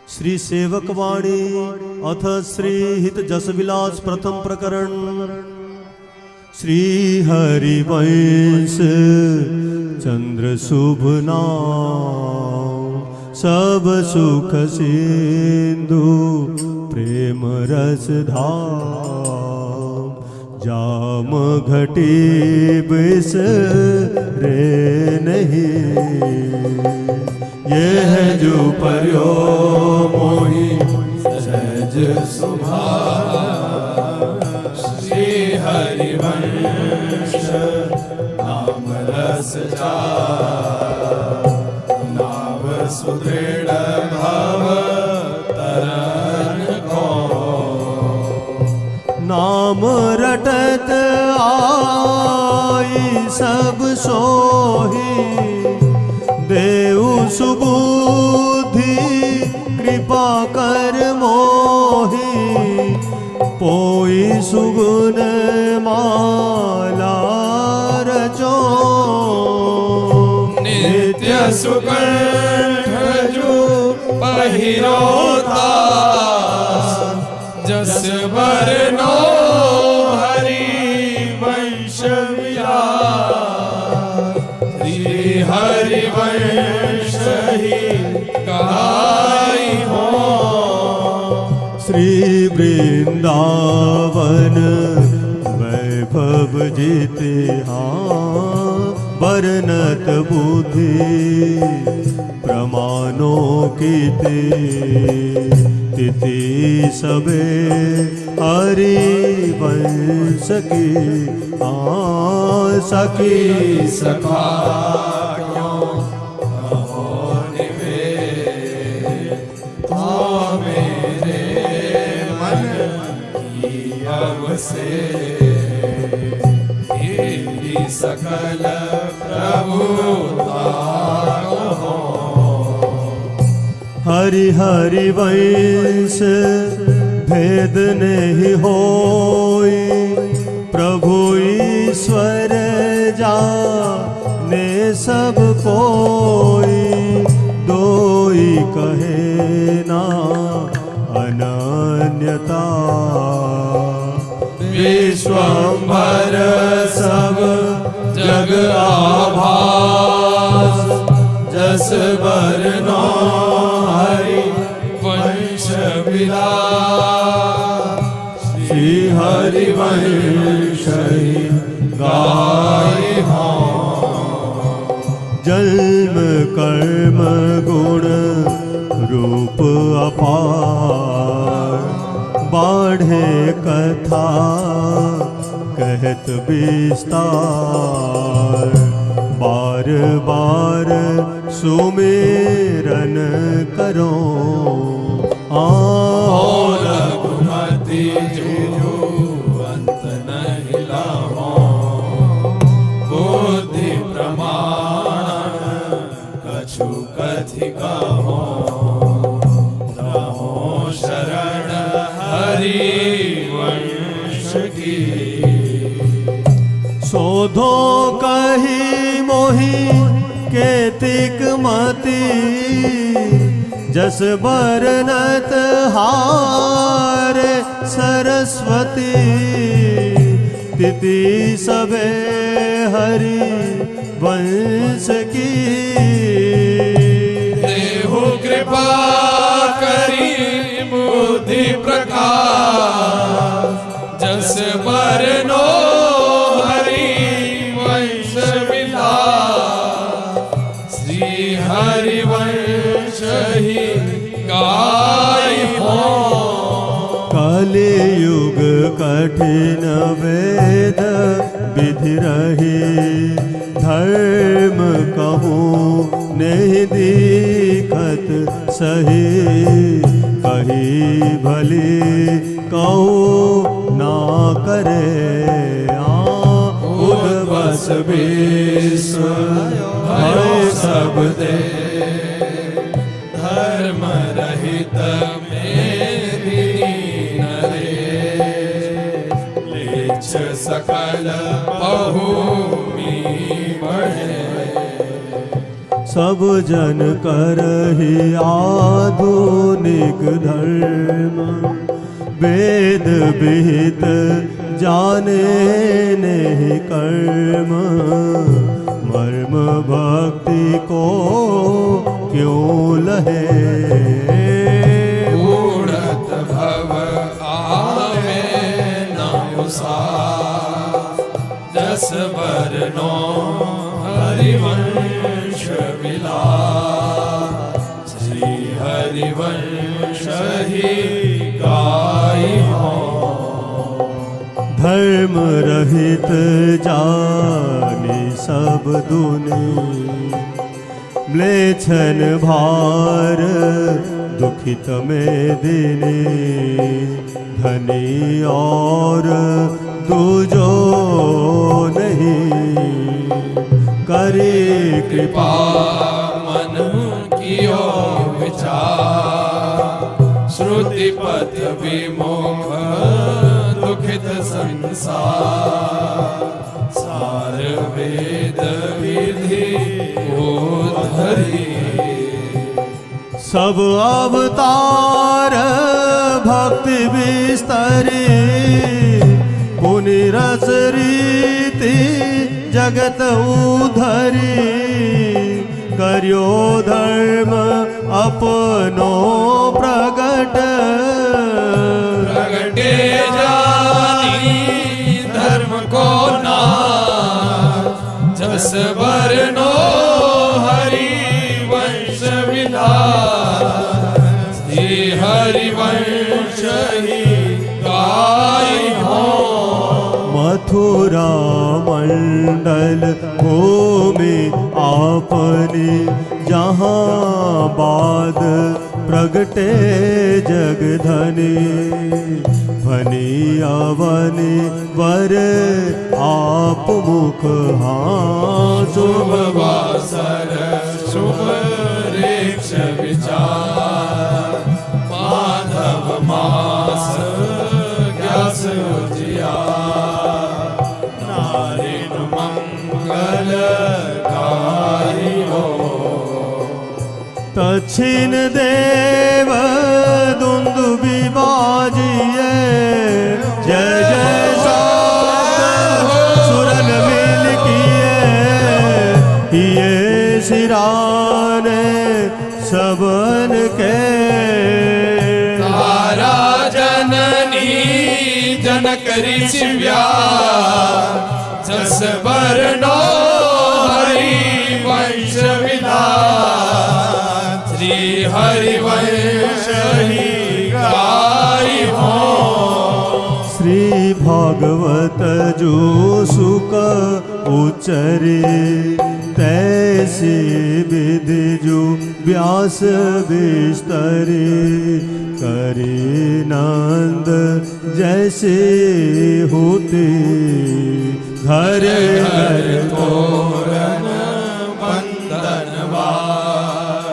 श्री सेवक वाणी अथ श्री हित जस विलास प्रथम प्रकरण। श्री हरिवंश चंद्र शुभ नाम, सब सुख सिंधु प्रेम रस धाम। जाम घटी बिस रे नहीं, ये है जो पर्यो मोहि सहज स्वभाव। श्री हरिवंश नाम रस जा, नाव सुदृढ़ भव तरन को। नाम रटत आई सब सोही, देव सुबुद्धि कृपा कर मोहि। पोई सुगुण माला रचो, नित्य सुकंठ जो पहिरोता। जस बरनो हरिवंश विलास, श्री हरिवंश ही गाई हो। श्री वृंदावन वैभव जीते हाँ, बरनत बुद्धि प्रमाणों की तिथि सबे हरिवंश की सखी सखा क्यों कहो निवेद, तो मेरे मन की अवसे। तेरी सकल प्रभुता हो। हरि हरि वंश भेद नहीं होई, प्रभु ईश्वर जाने सब कोई। दोई कहे ना अनन्यता, विश्वंभर सब जग आभास। जस बरनो हरि वंश विलास, श्री हरिवंश गाई हो। जन्म कर्म गुण रूप अपार, बाढ़े कथा कहत विस्तार। बार बार सुमेरन करो रघुमति जो अंत नहीं लाहो। बुद्धि प्रमाण कछु कथि कहो। रहो शरण हरिवंश की, शोधो कही मोहि केतिक मति। जस बरनत हार सरस्वती, तिथि सबे हरि वंश की। देहु कृपा करी बुद्धि प्रकाश। जस बरनो हरिवंश विलास, श्री हरिवंश ही गाई हो। कलियुग कठिन वेद विधि रही, धर्म कहूँ नहीं दीखत सही। कही भली कहूँ ना करे, उद्वस विश्व भयो सब दे। धर्म रहित मेरी नरे, लेच सकल बहुमी बढ़े। सब जन करहि आधुनिक धर्म, वेद विहित जाने नहीं कर्म, मर्म भक्ति को क्यों लहे, उड़त भव आवे न उसास, जस बरनो हरिवंश विलास, श्री हरिवंश ही गाई हो, धर्म रहित जाने सब दुनि, म्लेच्छन भार दुखित में दिने, धनी और दूजो नहीं, करे कृपा मन कियो विचार, श्रुति पथ विमुख दुखित संसार, सार वेद विधि उधरी, सब अवतार भक्ति विस्तरी, पुनि रस रीति जगत उधरी, करियो धर्म अपनो प्रगट, प्रगटे जानी धर्म को नाम, जस बरनो हरि वंश विलास, श्री हरिवंश ही गाई हो, मथुरा मंडल भूमि आपनी, जहाँ बाद प्रगटे जगधनी, भनी अवनि वर आप मुख हाँ, शुभ वासर शुभ रेक्ष विचार, माधव मास ग्यास जिया, नारिन मंगल गाई हो, दक्षिण देव दुंदुबी बाजिए, जय जय शब्द सुरन मिल किए सिराने सबन के, तारा जननी जनक ऋषि व्यास, जस बरनो हरि वंश विलास, श्री हरिवंश ही गाई हो, श्री भागवत जो सुख उच्चरे, तैसी विधि जो व्यास विस्तरे, करे नंद जैसे होते, घर घर तोरण बंधन बार,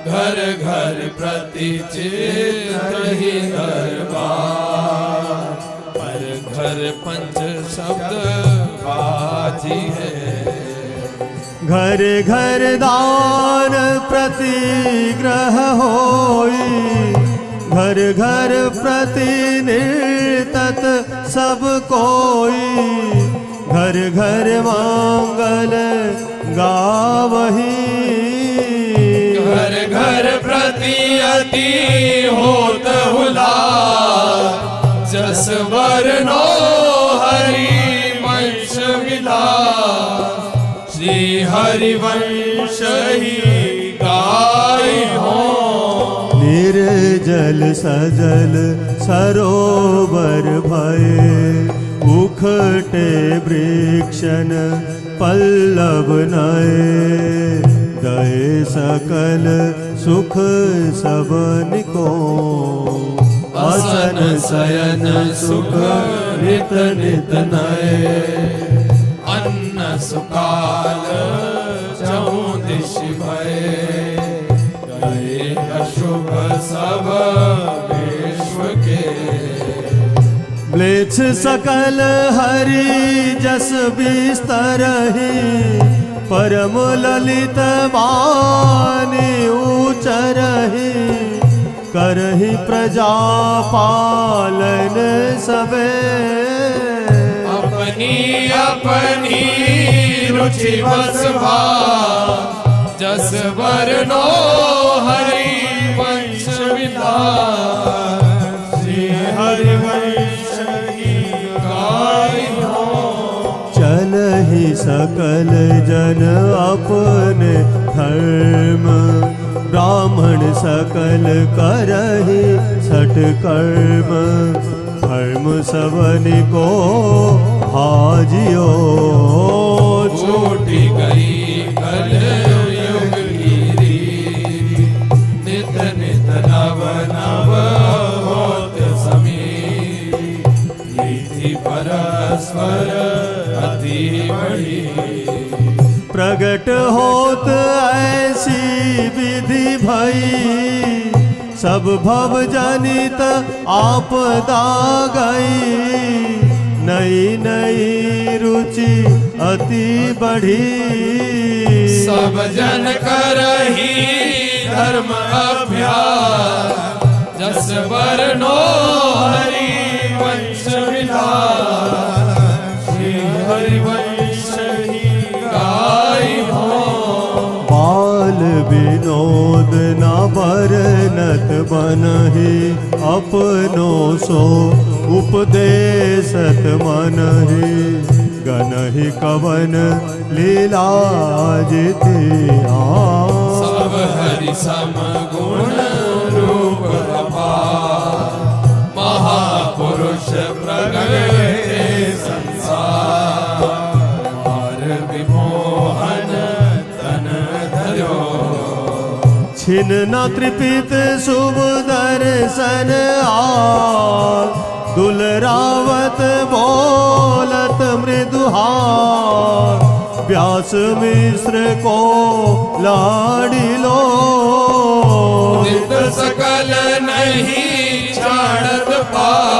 घर घर प्रति चित्र ही दरबार, पर घर पंच शब्द बाजी है, घर घर दान प्रतिग्रह होई, घर घर प्रति निर्तत सब कोई, घर घर मंगल गावही, घर घर प्रति अति होत हुलास, जस बरनो हरि वंश विलास, श्री हरिवंश ही गाई हो, निर्जल सजल सरोवर भये, उखटे वृक्षन पल्लव नये, दये सकल सुख सबन को, असन शयन सुख नित नित नये, अन्न सुकाल चहु दिश भये, गए अशुभ सब विश्व के, म्लेच्छ सकल हरि जस बिस्तरहि, परम ललित बानी उचरहि करहि प्रजा पालन सबे अपनी अपनी रुचि बस जस वरनो हरि वंश विधान श्री हरि वंश की गाय हो चलहि सकल जन अपने धर्म ब्राह्मण सकल करहि छठ कर्म धर्म सबनि को भाजियो छूटी गई कल युग की रीति नित नित नव नव होत समीरी रीति परस्पर अति बड़ी प्रगट होत ऐसी विधि भई सब भव जनित आपदा गई नई नई रुचि अति बढ़ी सब जन करही धर्म अभ्यास जस वरनो हरि वंश विधान श्री हरि वंश ही गाय हो बाल विनोद न बरनत बनहि अपनो सो उपदेशत मनहि गनहि कवन लीला जिति सब हरि सम गुण रूप अपार महापुरुष प्रगटे संसार और विमोहन तन धरो छिन न त्रिपित शुभ दर्शन दुलरावत बोलत मृदुहार व्यास मिश्र को लाडिलो नित सकल नहीं छाड़त पार